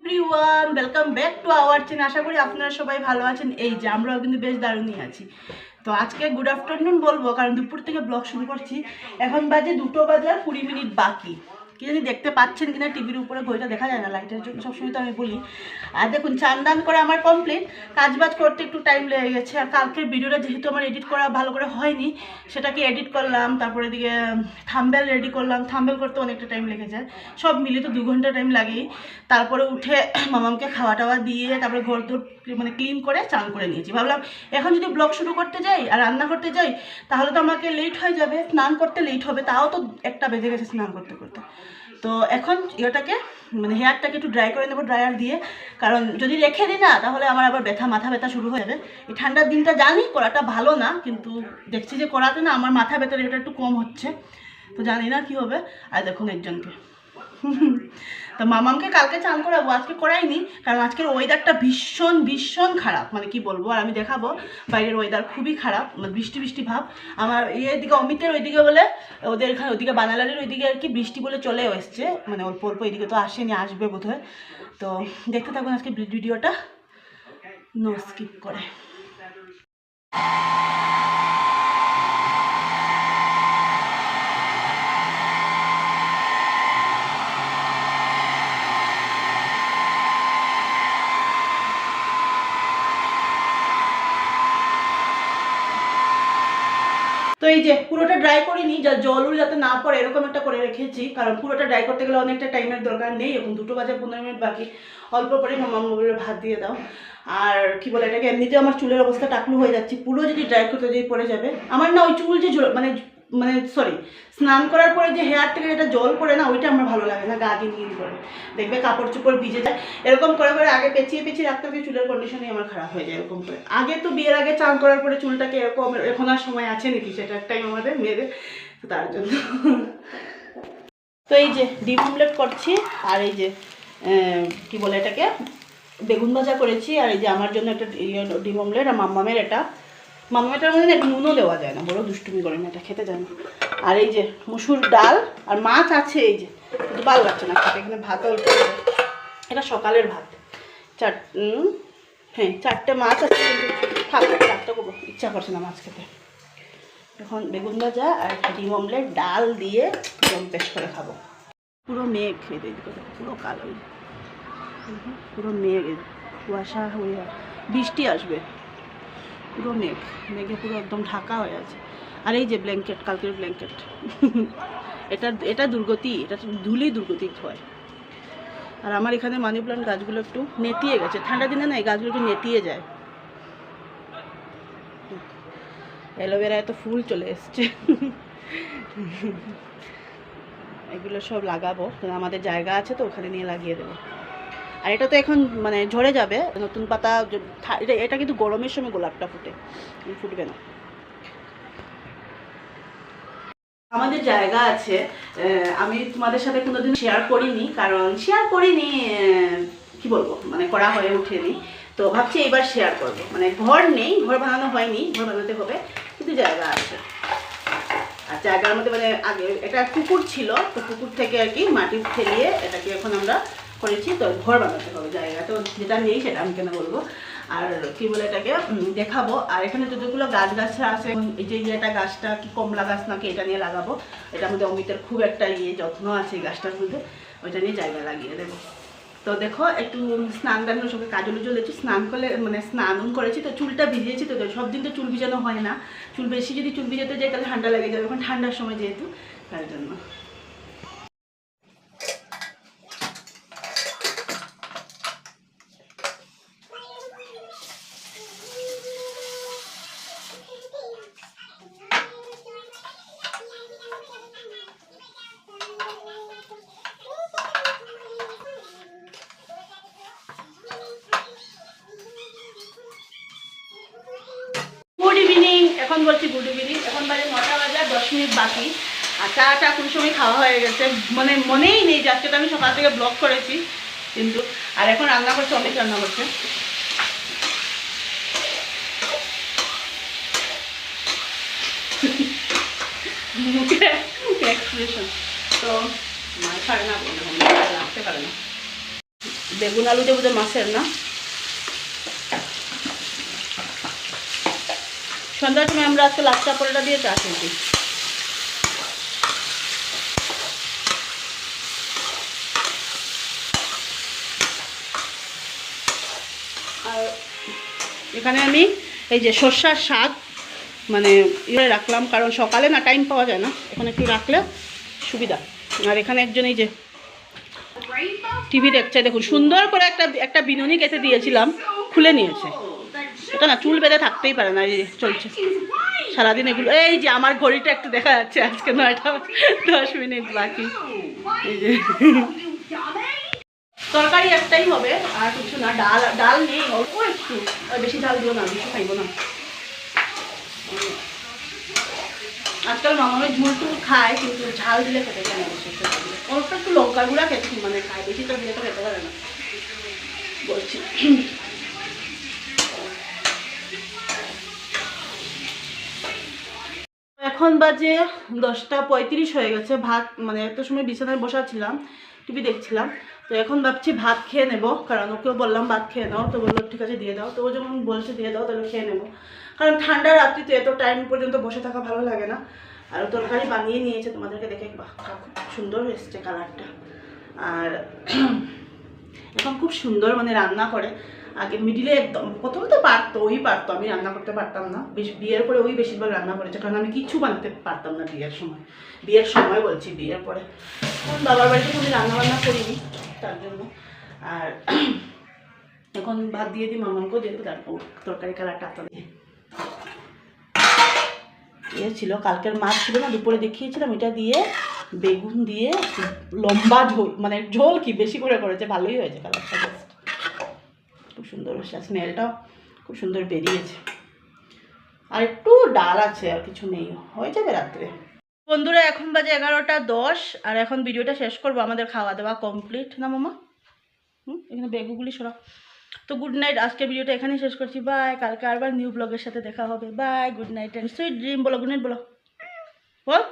Everyone welcome back to our channel. আশা করি আপনারা সবাই ভালো আছেন। এই যে আমরাও কিন্তু বেশ দারুণই আছি। তো আজকে গুড আফটারনুন বলবো, কারণ দুপুর থেকে ব্লগ শুরু করছি। এখন বাজে 2:20 বাকি। কি জানি দেখতে পাচ্ছেন কিনা, টিভির উপরে ঘড়িটা দেখা যায় না লাইটের জন্য, সবসময় তো আমি বলি। আর দেখুন চান দান করে আমার কমপ্লিট, কাজবাজ করতে একটু টাইম লেগে গেছে। আর কালকের ভিডিওটা যেহেতু আমার এডিট করা ভালো করে হয়নি, সেটাকে এডিট করলাম, তারপরে দিকে থাম্বনেল রেডি করলাম। থাম্বনেল করতে অনেকটা টাইম লেগে যায়, সব মিলিয়ে তো 2 ঘন্টা টাইম লাগেই। তারপরে উঠে মামামকে খাওয়া টাওয়া দিয়ে তারপরে ঘর দোর মানে ক্লিন করে চান করে নিয়েছি। ভাবলাম এখন যদি ব্লগ শুরু করতে যাই আর রান্না করতে যাই তাহলে তো আমাকে লেট হয়ে যাবে, স্নান করতে লেট হবে, তাও তো 1টা বেজে গেছে স্নান করতে করতে। তো এখন এটাকে মানে হেয়ারটাকে একটু ড্রাই করে নেবো ড্রায়ার দিয়ে, কারণ যদি রেখে দিই না তাহলে আমার আবার মাথা ব্যথা শুরু হয়ে যাবে। এই ঠান্ডার দিনটা জানি করাটা ভালো না, কিন্তু দেখছি যে করাতে না আমার মাথা ব্যথার এটা একটু কম হচ্ছে, তো জানি না কী হবে। আর দেখুন একজনকে তো মামামকে কালকে চান করাবো, আজকে করাইনি, কারণ আজকের ওয়েদারটা ভীষণ ভীষণ খারাপ, মানে কি বলবো। আর আমি দেখাবো বাইরের ওয়েদার খুবই খারাপ, মানে বৃষ্টি বৃষ্টি ভাব। আমার এদিকে অমিতের ওইদিকে বলে, ওদের এখানে ওইদিকে বানালারির ওইদিকে আর কি বৃষ্টি বলে চলেও এসছে, মানে অল্প অল্প, এদিকে তো আসেনি, আসবে বোধহয়। তো দেখতে থাকুন আজকে ভিডিওটা নো স্কিপ করে। তো এই যে পুরোটা ড্রাই করিনি, যা জলও যাতে না পড়ে এরকম একটা করে রেখেছি, কারণ পুরোটা ড্রাই করতে গেলে অনেকটা টাইমের দরকার নেই। এখন 2:15 বাকি, অল্প করে মামা বলে ভাত দিয়ে দাও। আর কি বলে এটাকে, এমনিতে আমার চুলের অবস্থা টাকলু হয়ে যাচ্ছে, পুরো যদি ড্রাই করতে যাই পড়ে যাবে আমার না। ওই চুল যে মানে মানে সরি, স্নান করার পরে যে হেয়ার থেকে যেটা জল পড়ে না, ওইটা আমার ভালো লাগে না, গা গিন করে দেখবে কাপড় চোপড় ভিজে যায়। এরকম করে করে আগে পেঁচিয়ে পেঁচিয়ে রাখতে হবে, চুলের কন্ডিশনই আমার খারাপ হয়ে যায় এরকম করে। আগে তো বিয়ের আগে চান করার পরে চুলটাকে এরকম, এখন আর সময় আছে নাকি, সেটা টাইম আমাদের মেয়েদের, তার জন্য। তো এই যে ডিম অমলেট করছি, আর এই যে কি বলে এটাকে বেগুন ভাজা করেছি, আর এই যে আমার জন্য একটা ডিম অমলেট, আর মাম্মামের এটা, মামাটার মধ্যে একটু নুনও দেওয়া যায় না, বড় দুষ্টুমি করে না, এটা খেতে যায় না। আর এই যে মুসুর ডাল আর মাছ আছে, এই যে কিন্তু ভালো লাগছে না খেতে, এখানে ভাত অল্প, এটা সকালের ভাত। হ্যাঁ 4টে মাছ আছে, কিন্তু থাকবে 4টা করবো, ইচ্ছা করছে না মাছ খেতে। এখন বেগুন ভাজা আর ডিম অমলেট ডাল দিয়ে জম পেশ করে খাবো। পুরো মেঘ খেয়ে পুরো কালো, পুরো মেঘ, কুয়াশা হয়ে বৃষ্টি আসবে, পুরো মেঘ, মেঘে পুরো একদম ঢাকা হয়ে আছে। আর এই যে ব্ল্যাঙ্কেট, কালকের ব্ল্যাঙ্কেট, এটা দুর্গতি, এটা ধুলেই দুর্গতি হয়। আর আমার এখানে মানি প্লান্ট গাছগুলো একটু নেতিয়ে গেছে, ঠান্ডা দিনে না এই গাছগুলো একটু নেতিয়ে যায়। অ্যালোভেরায় তো ফুল চলে এসছে, এগুলো সব লাগাবো, আমাদের জায়গা আছে তো ওখানে নিয়ে লাগিয়ে দেবো। আর এটা তো এখন মানে ঝরে যাবে, নতুন পাতা, এটা কিন্তু গরমের সময় গোলাপটা ফুটবে না। আমাদের জায়গা আছে, আমি তোমাদের সাথে কোনোদিন শেয়ার করিনি, কারণ কি বলবো, মানে করা হয়ে ওঠেনি। তো ভাবছি এবার শেয়ার করবো, মানে ঘর নেই, ঘর বানানো হয়নি, ঘর বানাতে হবে, কিন্তু জায়গা আছে। আর জায়গার মধ্যে মানে আগে এটা পুকুর ছিল, তো পুকুর থেকে আর কি মাটি ফেলিয়ে এটাকে এখন আমরা করেছি, তো ঘর বানাতে হবে। জায়গা তো যেটা নেই সেটা আমি কেন বলবো। আর কি বলে এটাকে দেখাবো। আর এখানে যতগুলো গাছ আছে, এই যে এটা গাছটা কি কমলা গাছ নাকি, এটা নিয়ে লাগাবো। এটার মধ্যে অমিতের খুব একটা যত্ন আছে এই গাছটার মধ্যে, ওইটা নিয়ে জায়গা লাগিয়ে দেবো। তো দেখো একটু স্নান দানের সঙ্গে কাজল জ্বলেছি, স্নান করলে মানে স্নান করেছি, তো চুলটা ভিজিয়েছি। তো সব দিন তো চুল ভিজানো হয় না, চুল বেশি যদি চুল ভিজাতে যাই তাহলে ঠান্ডা লেগে যাবে, এখন ঠান্ডার সময় যেহেতু, তার জন্য। গুড ইভিনিং, এখন বলছি গুড ইভিনিং। এখন বাজে 9:10 বাকি, আর চাটা কোন সময় খাওয়া হয়ে গেছে, মানে মনেই নেই যে আজকে তো আমি সকাল থেকে ব্লগ করেছি কিন্তু। আর এখন রান্না করছে, অনেক রান্না করছে। মুখে এক্সপ্রেশন তো মায় পারে না, লাগতে পারে না। বেগুন আলু দেবো যে মাছের না। সন্ধ্যার সময় আমরা আজকে লাচ্চা পরোটা দিয়ে চা খেয়েছি। আর এখানে আমি এই যে সর্ষার শাক মানে ইয়ে রাখলাম, কারণ সকালে না টাইম পাওয়া যায় না, এখানে একটু রাখলে সুবিধা। আর এখানে একজন এই যে টিভি দেখছে, দেখুন সুন্দর করে একটা বিনুনি কেটে দিয়েছিলাম, খুলে নিয়েছে। এটা না চুল বেঁধে থাকতেই পারে না, এই যে চলছে সারাদিন এগুলো। এই যে আমার ঘড়িটা একটু দেখা যাচ্ছে, আজকে 9:10 বাকি। এই যে তরকারি একটাই হবে আর কিছু না, ডাল নেই, অল্প একটু, বেশি ডাল দিও না, বেশি খাইবো না। আজকাল মামামের ঝুল টুল খায়, কিন্তু ঝাল দিলে খেতে চায় না, অল্প একটু লঙ্কা গুঁড়া খেতে মানে খায়, বেশি তো দিলে তো খেতে পারে না বলছি। এখন বাজে 10:35 হয়ে গেছে। ভাত মানে এত সময় বিছানায় বসাচ্ছিলাম, টিভি দেখছিলাম, তো এখন ভাবছি ভাত খেয়ে নেবো, কারণ ওকেও বললাম ভাত খেয়ে নাও, তো বললো ঠিক আছে দিয়ে দাও। তো ও যখন বলছে দিয়ে দাও তাহলে খেয়ে নেবো, কারণ ঠান্ডা রাত্রি তো এত টাইম পর্যন্ত বসে থাকা ভালো লাগে না। আর তরকারি বানিয়ে নিয়েছে, তোমাদেরকে দেখে বাহ খুব সুন্দর এসছে কালারটা। আর এখন খুব সুন্দর মানে রান্না করে। আগে মিডিলে একদম প্রথম তো পারতো, ওই পারতো, আমি রান্না করতে পারতাম না। বিয়ের পরে ওই বেশিরভাগ রান্না করেছে, কারণ আমি কিচ্ছু বানাতে পারতাম না বিয়ের সময় বলছি, বিয়ের পরে বাবার বাড়িতে কোনো রান্না বান্না করিনি তার জন্য। আর এখন ভাত দিয়ে দিই, মামাকেও দিয়ে দিই, তারপর তরকারি কালারটা আতা দিয়ে ছিল। কালকের মাছ ছিল না, দুপুরে দেখিয়েছিলাম, এটা দিয়ে বেগুন দিয়ে লম্বা ঝোল, মানে ঝোল কি বেশি করে করেছে, ভালোই হয়েছে কালারটা, জাস্ট খুব সুন্দর হয়েছে, স্মেলটাও খুব সুন্দর বেরিয়েছে। আর একটু ডাল আছে, আর কিছু নেই, হয়ে যাবে রাত্রে। বন্ধুরা এখন বাজে 11:10, আর এখন ভিডিওটা শেষ করবো, আমাদের খাওয়া দাওয়া কমপ্লিট না মামা? এখানে বেগুগুলি সরা। তো গুড নাইট, আজকে ভিডিওটা এখানেই শেষ করছি। বাই, কালকে আবার নিউ ব্লগের সাথে দেখা হবে। Bye, good night and sweet dream. বলো গুড নাইট, বলো বল।